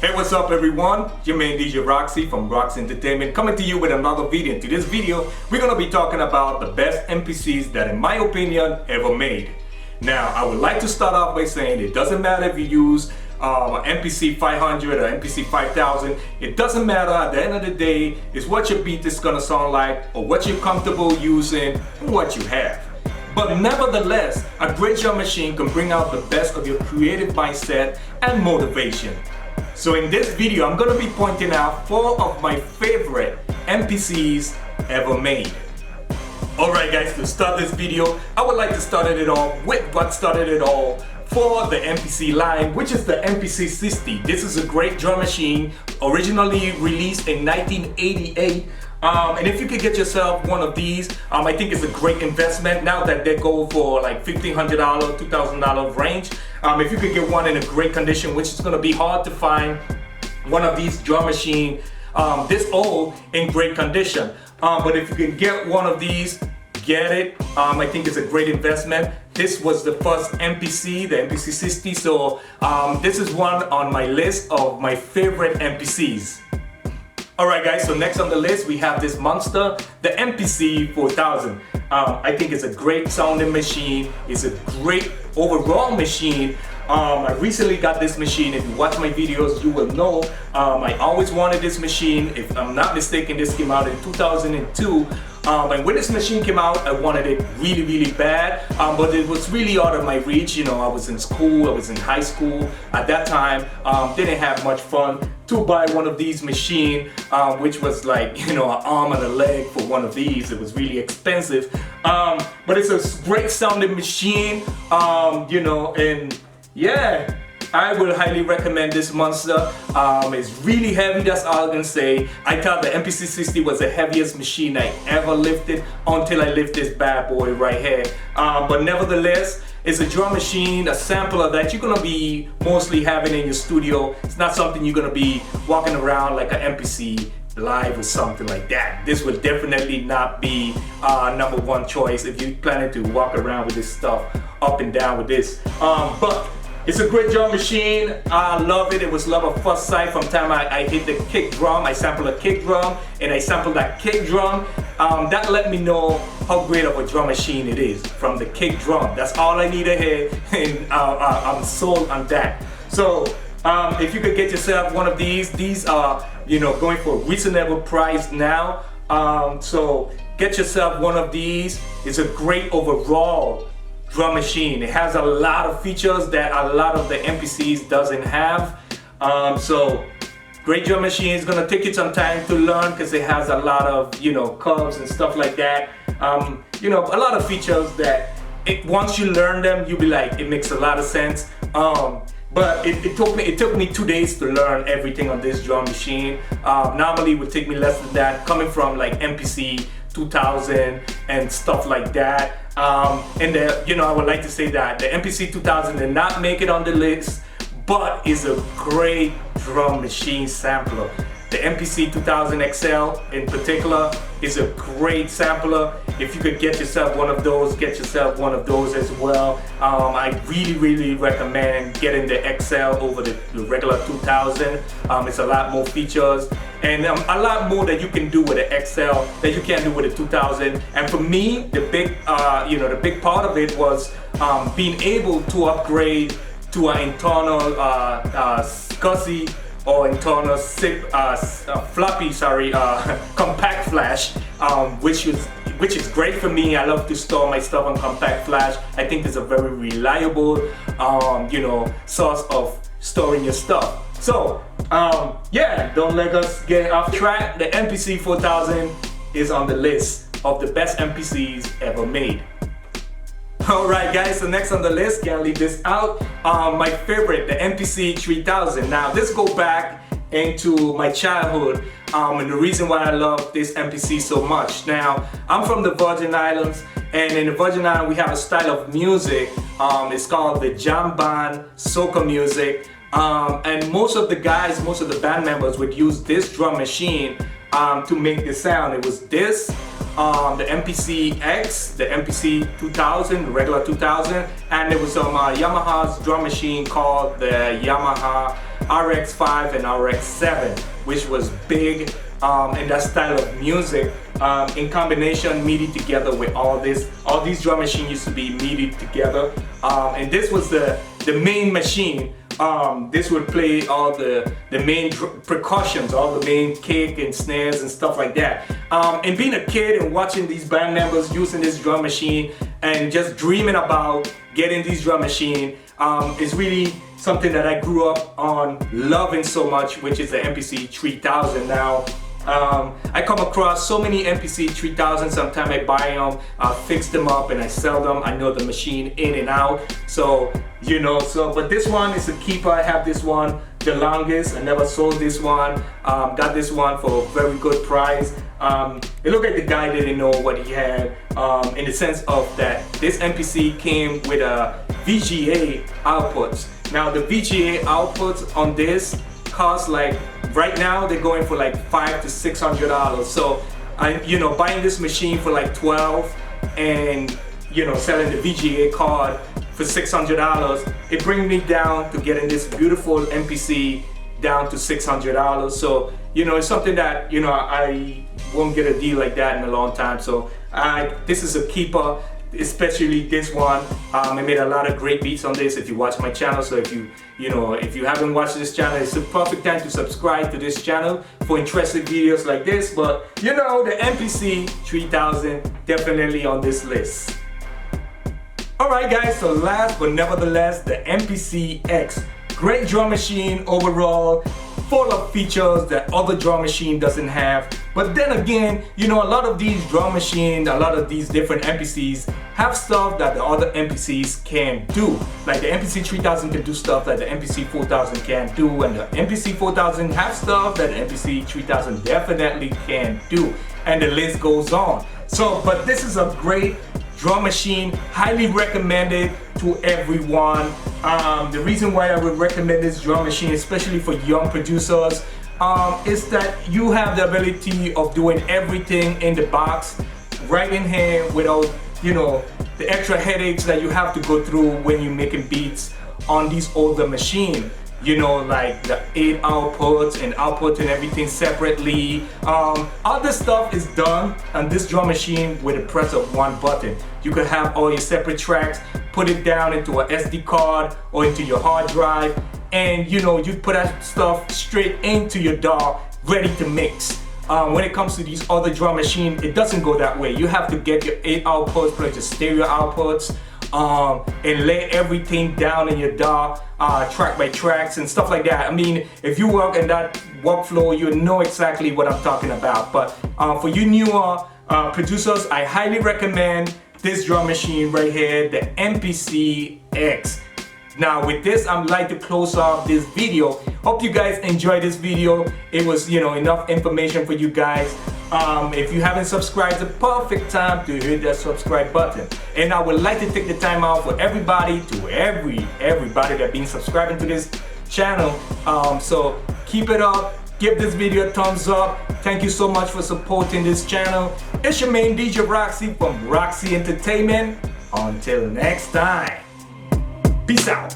Hey, what's up everyone? Your main DJ Roxy from Rox Entertainment coming to you with another video. In today's video, we're going to be talking about the best MPCs that in my opinion ever made. Now, I would like to start off by saying it doesn't matter if you use MPC 500 or MPC 5000. It doesn't matter. At the end of the day, it's what your beat is going to sound like or what you're comfortable using and what you have. But nevertheless, a great drum machine can bring out the best of your creative mindset and motivation. So in this video, I'm going to be pointing out 4 of my favorite MPCs ever made. Alright guys, to start this video, I would like to start it off with what started it all for the MPC line, which is the MPC 60. This is a great drum machine, originally released in 1988. And if you could get yourself one of these, I think it's a great investment now that they go for like $1,500, $2,000 range. If you could get one in a great condition, which is going to be hard to find one of these drum machines this old in great condition. But if you can get one of these, get it. I think it's a great investment. This was the first MPC, the MPC 60. So this is one on my list of my favorite MPCs. Alright guys, so next on the list we have this monster, the MPC 4000. I think it's a great sounding machine. It's a great overall machine. I recently got this machine. If you watch my videos, you will know I always wanted this machine. If I'm not mistaken, this came out in 2002. And when this machine came out, I wanted it really, really bad. But it was really out of my reach. You know, I was in school, I was in high school at that time. Didn't have much fun to buy one of these machines, which was like, you know, an arm and a leg for one of these. It was really expensive. But it's a great sounding machine, you know, and yeah, I will highly recommend this monster. It's really heavy, that's all I can say. I thought the MPC 60 was the heaviest machine I ever lifted until I lift this bad boy right here. But nevertheless, it's a drum machine, a sampler that you're gonna be mostly having in your studio. It's not something you're gonna be walking around like an MPC live or something like that. This would definitely not be number one choice if you're planning to walk around with this stuff up and down with this. But it's a great drum machine. I love it. It was love at first sight from the time I hit the kick drum. I sampled a kick drum and I sampled that kick drum. That let me know how great of a drum machine it is from the kick drum. That's all I need to hear, and I'm sold on that. So if you could get yourself one of these are, you know, going for a reasonable price now. So get yourself one of these. It's a great overall drum machine. It has a lot of features that a lot of the MPCs doesn't have. So great drum machine. Is gonna take you some time to learn because it has a lot of, you know, curves and stuff like that. You know, a lot of features that once you learn them, you'll be like, it makes a lot of sense. But it took me 2 days to learn everything on this drum machine. Normally it would take me less than that, coming from like MPC 2000 and stuff like that. And you know, I would like to say that the MPC 2000 did not make it on the list, but is a great drum machine sampler. The MPC 2000 XL in particular is a great sampler. If you could get yourself one of those, get yourself one of those as well. I really recommend getting the XL over the regular 2000. It's a lot more features and a lot more that you can do with the XL that you can't do with the 2000. And for me, the big, you know, the big part of it was being able to upgrade to an internal SCSI or internal floppy, compact flash, which is great for me. I love to store my stuff on compact flash. I think it's a very reliable, you know, source of storing your stuff. So, yeah, don't let us get off track. The MPC 4000 is on the list of the best MPCs ever made. Alright guys, so next on the list, can't leave this out, my favorite, the MPC 3000. Now this goes back into my childhood and the reason why I love this MPC so much. Now, I'm from the Virgin Islands, and in the Virgin Islands we have a style of music, it's called the jam band soca music, and most of the guys, most of the band members would use this drum machine to make the sound. It was this, the MPC X, the MPC 2000, the regular 2000, and there was some Yamaha's drum machine called the Yamaha RX-5 and RX-7, which was big in that style of music. In combination, MIDI together with all these drum machines used to be MIDI together, and this was the main machine. This would play all the main percussions, all the main kick and snares and stuff like that. And being a kid and watching these band members using this drum machine and just dreaming about getting these drum machine is really something that I grew up on loving so much, which is the MPC 3000. Now, I come across so many MPC 3000. Sometimes I buy them, I fix them up and I sell them. I know the machine in and out. So, you know, but this one is a keeper. I have this one the longest. I never sold this one. Got this one for a very good price. It looked like the guy didn't know what he had, in the sense of that this MPC came with a VGA outputs. Now the VGA outputs on this cost, like right now they're going for like $500 to $600. So you know, buying this machine for like $12 and, you know, selling the VGA card for $600, it brings me down to getting this beautiful MPC down to $600. So, you know, it's something that, you know, I won't get a deal like that in a long time. So this is a keeper, especially this one. I made a lot of great beats on this if you watch my channel. So if you haven't watched this channel, it's the perfect time to subscribe to this channel for interesting videos like this. But you know, the MPC 3000 definitely on this list. Alright guys, so last but nevertheless, the MPC X. Great drum machine overall, full of features that other drum machine doesn't have. But then again, you know, a lot of these drum machines, a lot of these different MPCs have stuff that the other MPCs can't do. Like the MPC 3000 can do stuff that the MPC 4000 can't do, and the MPC 4000 have stuff that the MPC 3000 definitely can't do, and the list goes on. So, but this is a great drum machine, highly recommended to everyone. The reason why I would recommend this drum machine, especially for young producers, is that you have the ability of doing everything in the box right in here without, you know, the extra headaches that you have to go through when you're making beats on these older machines. You know, like the 8 outputs and outputting everything separately. All this stuff is done on this drum machine with a press of one button. You could have all your separate tracks, put it down into an SD card or into your hard drive, and you know, you put that stuff straight into your DAW, ready to mix. When it comes to these other drum machines, it doesn't go that way. You have to get your 8 outputs, plus your stereo outputs, and lay everything down in your DAW, track by tracks and stuff like that. I mean, if you work in that workflow, you know exactly what I'm talking about. But for you newer producers, I highly recommend this drum machine right here, the MPC X. Now with this, I'd like to close off this video. Hope you guys enjoyed this video. It was, you know, enough information for you guys. If you haven't subscribed, it's the perfect time to hit that subscribe button. And I would like to take the time out for everybody, everybody that been subscribing to this channel. So keep it up, give this video a thumbs up. Thank you so much for supporting this channel. It's your main DJ Roxy from Roxy Entertainment. Until next time, peace out.